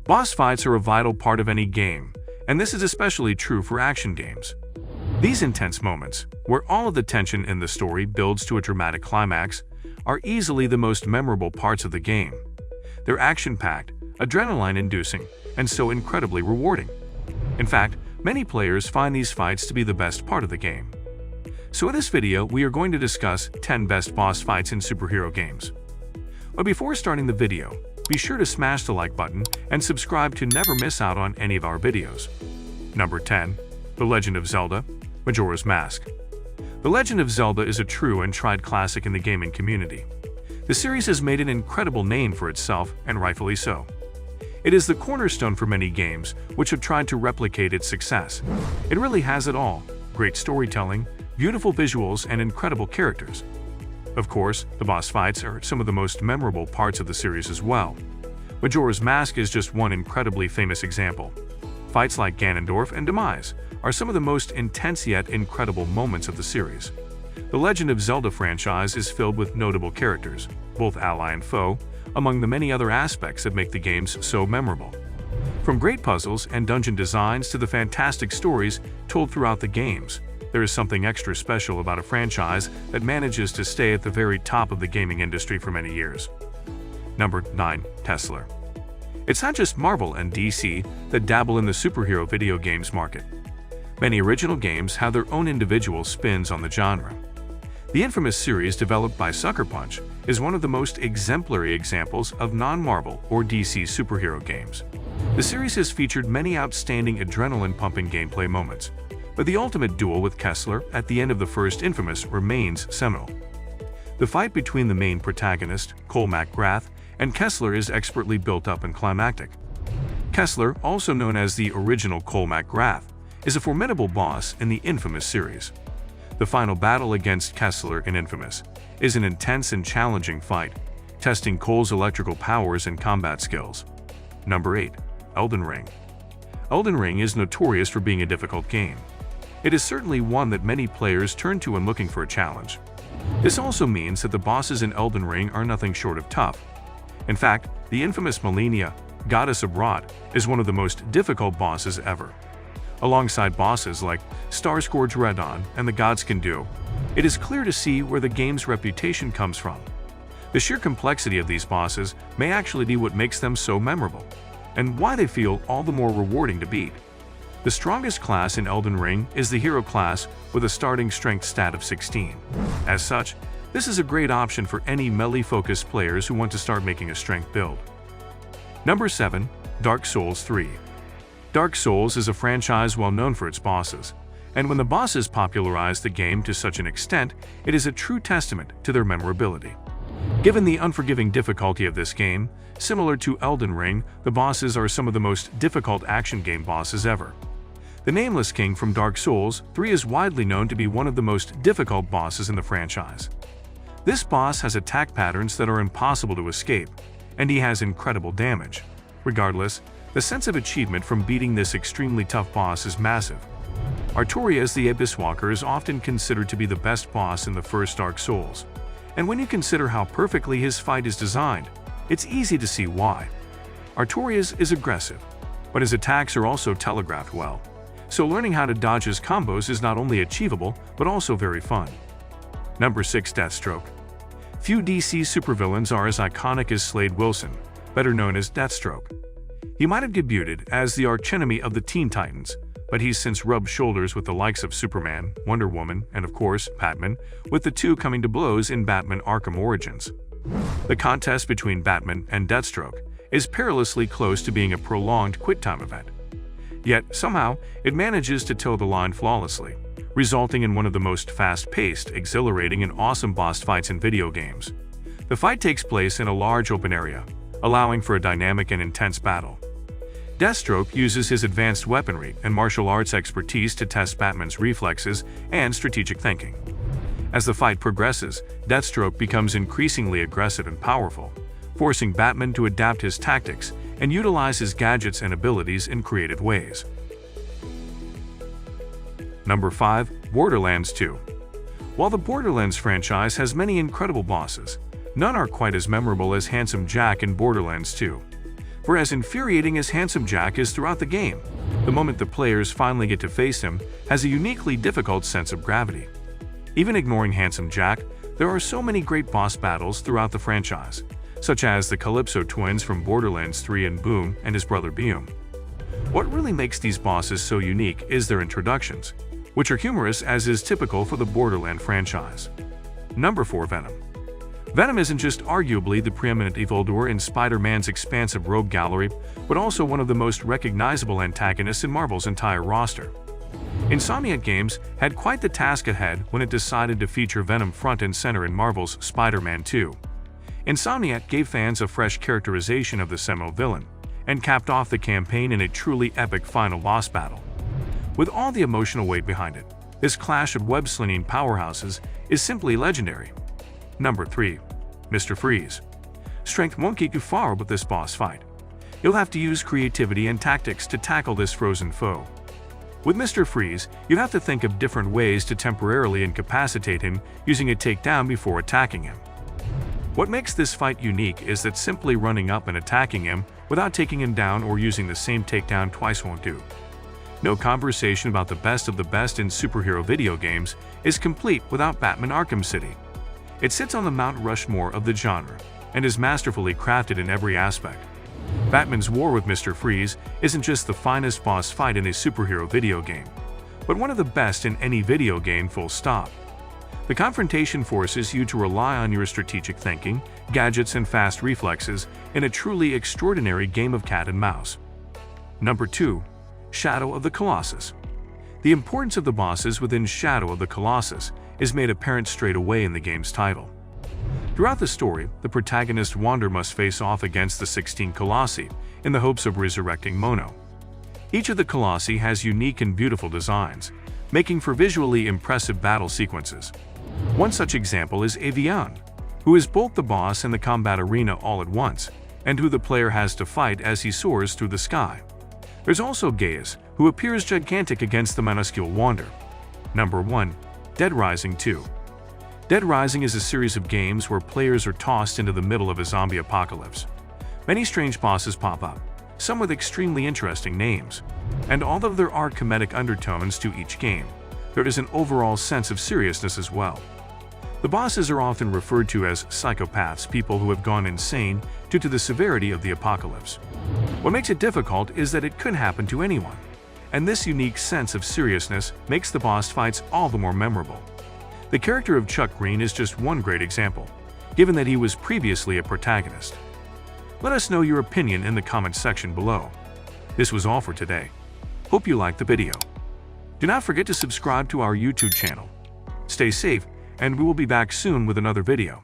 Boss fights are a vital part of any game, and this is especially true for action games. These intense moments, where all of the tension in the story builds to a dramatic climax, are easily the most memorable parts of the game. They're action-packed, adrenaline-inducing, and so incredibly rewarding. In fact, many players find these fights to be the best part of the game. So in this video, we are going to discuss 10 best boss fights in superhero games. But before starting the video, be sure to smash the like button and subscribe to never miss out on any of our videos. Number 10. The Legend of Zelda: Majora's Mask. The Legend of Zelda is a true and tried classic in the gaming community. The series has made an incredible name for itself, and rightfully so. It is the cornerstone for many games which have tried to replicate its success. It really has it all: great storytelling, beautiful visuals, and incredible characters. Of course, the boss fights are some of the most memorable parts of the series as well. Majora's Mask is just one incredibly famous example. Fights like Ganondorf and Demise are some of the most intense yet incredible moments of the series. The Legend of Zelda franchise is filled with notable characters, both ally and foe, among the many other aspects that make the games so memorable. From great puzzles and dungeon designs to the fantastic stories told throughout the games, there is something extra special about a franchise that manages to stay at the very top of the gaming industry for many years. Number 9. Tesla. It's not just Marvel and DC that dabble in the superhero video games market. Many original games have their own individual spins on the genre. The infamous series developed by Sucker Punch is one of the most exemplary examples of non-Marvel or DC superhero games. The series has featured many outstanding adrenaline-pumping gameplay moments, but the ultimate duel with Kessler at the end of the first Infamous remains seminal. The fight between the main protagonist, Cole MacGrath, and Kessler is expertly built up and climactic. Kessler, also known as the original Cole MacGrath, is a formidable boss in the Infamous series. The final battle against Kessler in Infamous is an intense and challenging fight, testing Cole's electrical powers and combat skills. Number 8. Elden Ring. Elden Ring is notorious for being a difficult game. It is certainly one that many players turn to when looking for a challenge. This also means that the bosses in Elden Ring are nothing short of tough. In fact, the infamous Malenia, Goddess of Rot, is one of the most difficult bosses ever. Alongside bosses like Starscourge Radon and the Gods Can Do, it is clear to see where the game's reputation comes from. The sheer complexity of these bosses may actually be what makes them so memorable, and why they feel all the more rewarding to beat. The strongest class in Elden Ring is the Hero class with a starting strength stat of 16. As such, this is a great option for any melee-focused players who want to start making a strength build. Number 7. Dark Souls 3. Dark Souls is a franchise well known for its bosses, and when the bosses popularized the game to such an extent, it is a true testament to their memorability. Given the unforgiving difficulty of this game, similar to Elden Ring, the bosses are some of the most difficult action game bosses ever. The Nameless King from Dark Souls 3 is widely known to be one of the most difficult bosses in the franchise. This boss has attack patterns that are impossible to escape, and he has incredible damage. Regardless, the sense of achievement from beating this extremely tough boss is massive. Artorias the Abyss Walker is often considered to be the best boss in the first Dark Souls, and when you consider how perfectly his fight is designed, it's easy to see why. Artorias is aggressive, but his attacks are also telegraphed well, so learning how to dodge his combos is not only achievable, but also very fun. Number 6. Deathstroke. Few DC supervillains are as iconic as Slade Wilson, better known as Deathstroke. He might have debuted as the archenemy of the Teen Titans, but he's since rubbed shoulders with the likes of Superman, Wonder Woman, and of course, Batman, with the two coming to blows in Batman Arkham Origins. The contest between Batman and Deathstroke is perilously close to being a prolonged quit-time event. Yet, somehow, it manages to toe the line flawlessly, resulting in one of the most fast-paced, exhilarating, and awesome boss fights in video games. The fight takes place in a large open area, allowing for a dynamic and intense battle. Deathstroke uses his advanced weaponry and martial arts expertise to test Batman's reflexes and strategic thinking. As the fight progresses, Deathstroke becomes increasingly aggressive and powerful, forcing Batman to adapt his tactics and utilize his gadgets and abilities in creative ways. Number 5. Borderlands 2. While the Borderlands franchise has many incredible bosses, none are quite as memorable as Handsome Jack in Borderlands 2. For as infuriating as Handsome Jack is throughout the game, the moment the players finally get to face him has a uniquely difficult sense of gravity. Even ignoring Handsome Jack, there are so many great boss battles throughout the franchise, such as the Calypso twins from Borderlands 3 and Boom and his brother Biome. What really makes these bosses so unique is their introductions, which are humorous as is typical for the Borderlands franchise. Number 4. Venom. Venom isn't just arguably the preeminent evildoer in Spider-Man's expansive rogue gallery, but also one of the most recognizable antagonists in Marvel's entire roster. Insomniac Games had quite the task ahead when it decided to feature Venom front and center in Marvel's Spider-Man 2. Insomniac gave fans a fresh characterization of the seminal villain, and capped off the campaign in a truly epic final boss battle. With all the emotional weight behind it, this clash of web-slinging powerhouses is simply legendary. Number 3. Mr. Freeze. Strength won't get you far with this boss fight. You'll have to use creativity and tactics to tackle this frozen foe. With Mr. Freeze, you have to think of different ways to temporarily incapacitate him using a takedown before attacking him. What makes this fight unique is that simply running up and attacking him without taking him down or using the same takedown twice won't do. No conversation about the best of the best in superhero video games is complete without Batman Arkham City. It sits on the Mount Rushmore of the genre and is masterfully crafted in every aspect. Batman's war with Mr. Freeze isn't just the finest boss fight in a superhero video game, but one of the best in any video game, full stop. The confrontation forces you to rely on your strategic thinking, gadgets, and fast reflexes in a truly extraordinary game of cat and mouse. Number 2. Shadow of the Colossus. The importance of the bosses within Shadow of the Colossus is made apparent straight away in the game's title. Throughout the story, the protagonist Wander must face off against the 16 Colossi in the hopes of resurrecting Mono. Each of the Colossi has unique and beautiful designs, making for visually impressive battle sequences. One such example is Avian, who is both the boss and the combat arena all at once, and who the player has to fight as he soars through the sky. There's also Gaius, who appears gigantic against the minuscule Wander. Number 1. Dead Rising 2. Dead Rising is a series of games where players are tossed into the middle of a zombie apocalypse. Many strange bosses pop up, some with extremely interesting names, and although there are comedic undertones to each game, there is an overall sense of seriousness as well. The bosses are often referred to as psychopaths, people who have gone insane due to the severity of the apocalypse. What makes it difficult is that it could happen to anyone, and this unique sense of seriousness makes the boss fights all the more memorable. The character of Chuck Green is just one great example, given that he was previously a protagonist. Let us know your opinion in the comments section below. This was all for today. Hope you liked the video. Do not forget to subscribe to our YouTube channel. Stay safe, and we will be back soon with another video.